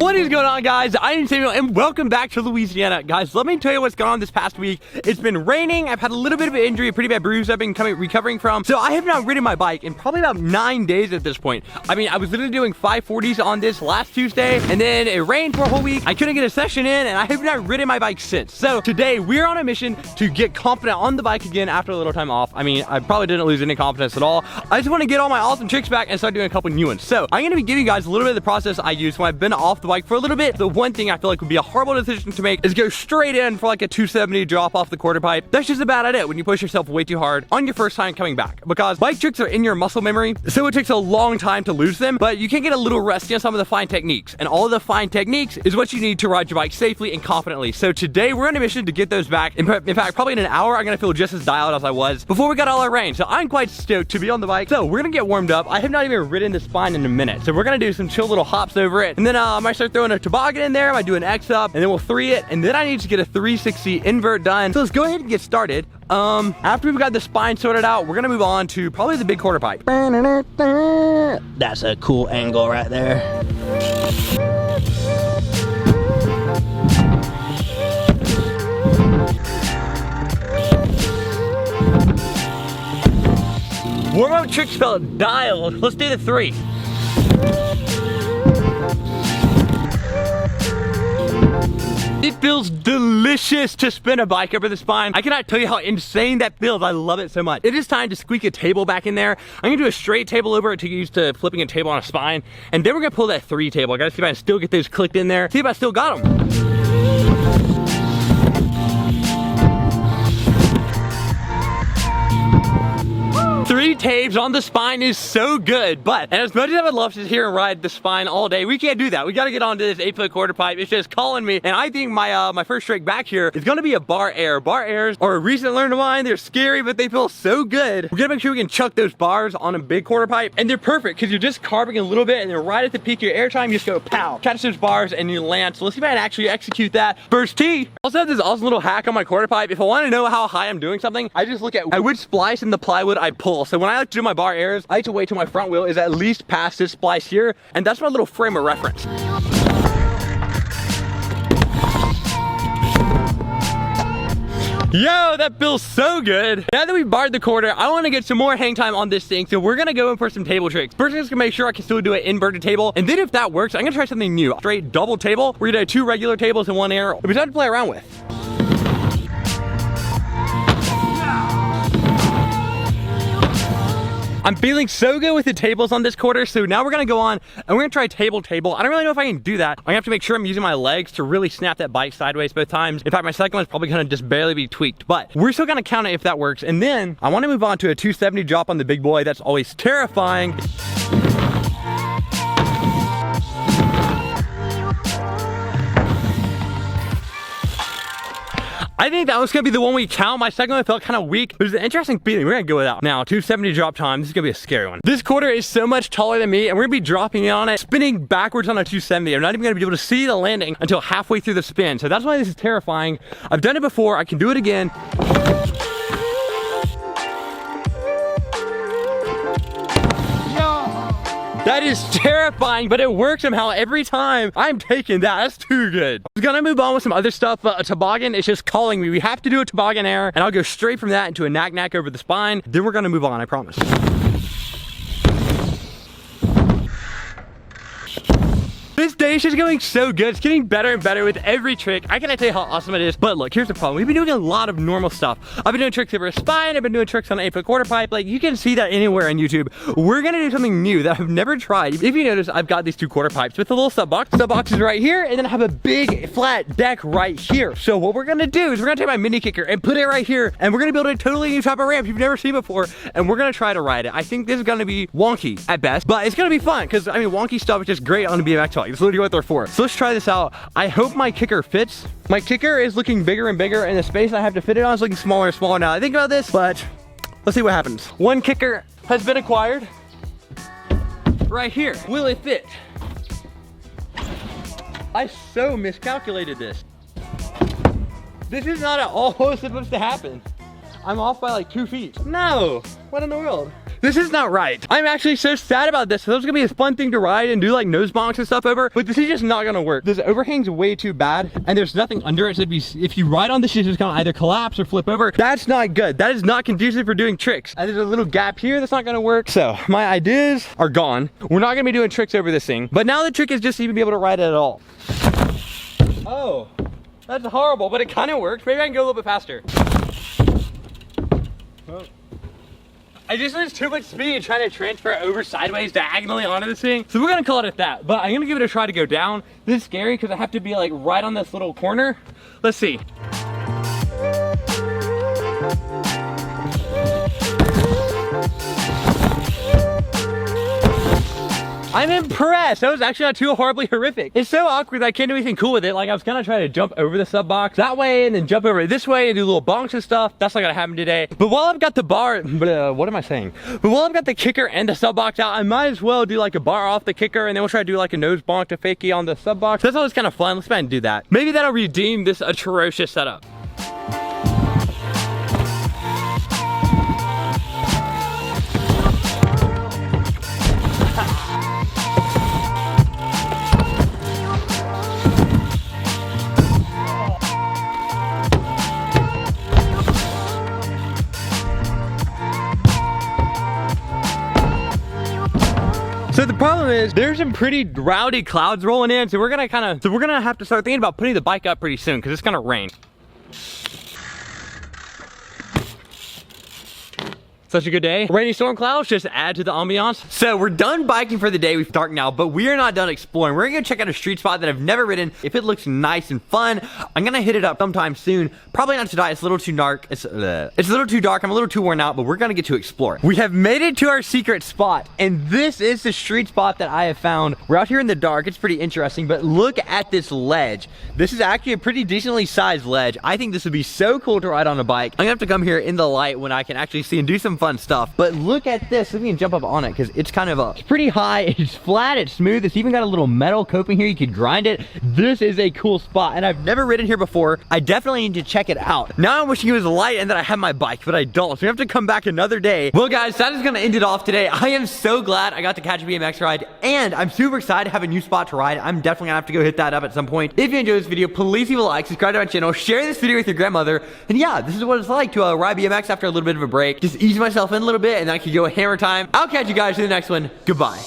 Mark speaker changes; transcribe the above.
Speaker 1: What is going on, guys? I am Samuel and welcome back to Louisiana. Guys, let me tell you what's going on this past week. It's been raining. I've had a little bit of an injury, a pretty bad bruise I've been recovering from. So I have not ridden my bike in probably about 9 days at this point. I mean, I was literally doing 540s on this last Tuesday, and then it rained for a whole week. I couldn't get a session in, and I have not ridden my bike since. So today we're on a mission to get confident on the bike again after a little time off. I mean, I probably didn't lose any confidence at all. I just want to get all my awesome tricks back and start doing a couple new ones. So I'm going to be giving you guys a little bit of the process I use when I've been off the bike for a little bit. The one thing I feel like would be a horrible decision to make is go straight in for like a 270 drop off the quarter pipe. That's just a bad idea when you push yourself way too hard on your first time coming back, because bike tricks are in your muscle memory, so it takes a long time to lose them, but you can get a little rusty on some of the fine techniques, and all of the fine techniques is what you need to ride your bike safely and confidently. So today we're on a mission to get those back. In fact, probably in an hour, I'm gonna feel just as dialed as I was before we got all our rain. So I'm quite stoked to be on the bike. So we're gonna get warmed up. I have not even ridden the spine in a minute, so we're gonna do some chill little hops over it, and then I might start throwing a toboggan in there. I might do an X up, and then we'll 3 it, and then I need to get a 360 invert done. So let's go ahead and get started. After we've got the spine sorted out, we're gonna move on to probably the big quarter pipe.
Speaker 2: That's a cool angle right there.
Speaker 1: Warm-up trick spelled dialed. Let's do the 3. It feels delicious to spin a bike over the spine. I cannot tell you how insane that feels. I love it so much. It is time to squeak a table back in there. I'm gonna do a straight table over it to get used to flipping a table on a spine. And then we're gonna pull that 3 table. I gotta see if I can still get those clicked in there. See if I still got them. 3 tapes on the spine is so good, but as much as I would love to sit here and ride the spine all day, we can't do that. We got to get onto this 8-foot quarter pipe. It's just calling me, and I think my first trick back here is going to be a bar air. Bar airs are a recent learn of mine. They're scary, but they feel so good. We're gonna make sure we can chuck those bars on a big quarter pipe, and they're perfect because you're just carving a little bit, and then right at the peak of your air time, you just go pow, catch those bars, and you land. So let's see if I can actually execute that first tee. I also have this awesome little hack on my quarter pipe. If I want to know how high I'm doing something, I just look at which splice in the plywood I pull. So when I like to do my bar airs, I like to wait till my front wheel is at least past this splice here, and that's my little frame of reference. Yo, that feels so good. Now that we barred the quarter, I want to get some more hang time on this thing, so we're gonna go in for some table tricks. First, I'm just gonna make sure I can still do an inverted table, and then if that works, I'm gonna try something new. Straight double table. We're gonna do 2 regular tables and 1 air. It'll be time to play around with. I'm feeling so good with the tables on this quarter, so now we're gonna go on and we're gonna try table. I don't really know if I can do that. I'm gonna have to make sure I'm using my legs to really snap that bike sideways both times. In fact, my second one's probably gonna just barely be tweaked, but we're still gonna count it if that works. And then I wanna move on to a 270 drop on the big boy. That's always terrifying. I think that was gonna be the one we count. My second one felt kind of weak. It was an interesting feeling. We're gonna go with that. Now, 270 drop time. This is gonna be a scary one. This quarter is so much taller than me, and we're gonna be dropping in on it, spinning backwards on a 270. I'm not even gonna be able to see the landing until halfway through the spin. So that's why this is terrifying. I've done it before. I can do it again. That is terrifying, but it works somehow every time. I'm taking that. That's too good. I'm gonna move on with some other stuff, but a toboggan is just calling me. We have to do a toboggan air, and I'll go straight from that into a knack over the spine. Then we're gonna move on, I promise. This day is just going so good. It's getting better and better with every trick. I cannot tell you how awesome it is. But look, here's the problem. We've been doing a lot of normal stuff. I've been doing tricks over a spine. I've been doing tricks on an 8-foot quarter pipe. Like, you can see that anywhere on YouTube. We're gonna do something new that I've never tried. If you notice, I've got these 2 quarter pipes with a little sub box. Sub box is right here, and then I have a big flat deck right here. So what we're gonna do is we're gonna take my mini kicker and put it right here, and we're gonna build a totally new type of ramp you've never seen before, and we're gonna try to ride it. I think this is gonna be wonky at best, but it's gonna be fun, because I mean, wonky stuff is just great on a BMX bike. It's literally what they're for. So let's try this out. I hope my kicker fits. My kicker is looking bigger and bigger, and the space I have to fit it on is looking smaller and smaller now. I think about this, but let's see what happens. 1 kicker has been acquired. Right here. Will it fit? I so miscalculated this. This is not at all what's supposed to happen. I'm off by like 2 feet. No, what in the world? This is not right. I'm actually so sad about this. So this is gonna be a fun thing to ride and do like nose bonks and stuff over, but this is just not gonna work. This overhang's way too bad and there's nothing under it. So if you ride on this, it's just gonna either collapse or flip over. That's not good. That is not conducive for doing tricks. And there's a little gap here that's not gonna work. So my ideas are gone. We're not gonna be doing tricks over this thing, but now the trick is just to even be able to ride it at all. Oh, that's horrible, but it kind of works. Maybe I can go a little bit faster. Oh. I just lose too much speed trying to transfer over sideways diagonally onto this thing. So we're gonna call it at that, but I'm gonna give it a try to go down. This is scary because I have to be like right on this little corner. Let's see. I'm impressed. That was actually not too horribly horrific. It's so awkward that I can't do anything cool with it. Like I was gonna try to jump over the sub box that way and then jump over this way and do little bonks and stuff. That's not gonna happen today. But while I've got the bar, what am I saying? But while I've got the kicker and the sub box out, I might as well do like a bar off the kicker and then we'll try to do like a nose bonk to fakie on the sub box. That's always kind of fun. Let's go ahead and do that. Maybe that'll redeem this atrocious setup. So the problem is there's some pretty rowdy clouds rolling in, so we're gonna have to start thinking about putting the bike up pretty soon because it's gonna rain. Such a good day. Rainy storm clouds just add to the ambiance. So we're done biking for the day. We've dark now, but we are not done exploring. We're gonna check out a street spot that I've never ridden. If it looks nice and fun, I'm gonna hit it up sometime soon. Probably not today. It's a little too dark. It's a little too dark. I'm a little too worn out, but we're gonna get to explore. We have made it to our secret spot, and this is the street spot that I have found. We're out here in the dark. It's pretty interesting, but look at this ledge. This is actually a pretty decently sized ledge. I think this would be so cool to ride on a bike. I'm gonna have to come here in the light when I can actually see and do some fun stuff. But look at this. Let me jump up on it because it's kind of it's pretty high. It's flat. It's smooth. It's even got a little metal coping here. You could grind it. This is a cool spot, and I've never ridden here before. I definitely need to check it out. Now I'm wishing it was light and that I had my bike, but I don't. So we have to come back another day. Well, guys, that is gonna end it off today. I am so glad I got to catch a BMX ride, and I'm super excited to have a new spot to ride. I'm definitely gonna have to go hit that up at some point. If you enjoyed this video, please leave a like, subscribe to my channel, share this video with your grandmother, and yeah, this is what it's like to ride BMX after a little bit of a break. Just ease myself in a little bit, and then I can go hammer time. I'll catch you guys in the next one. Goodbye.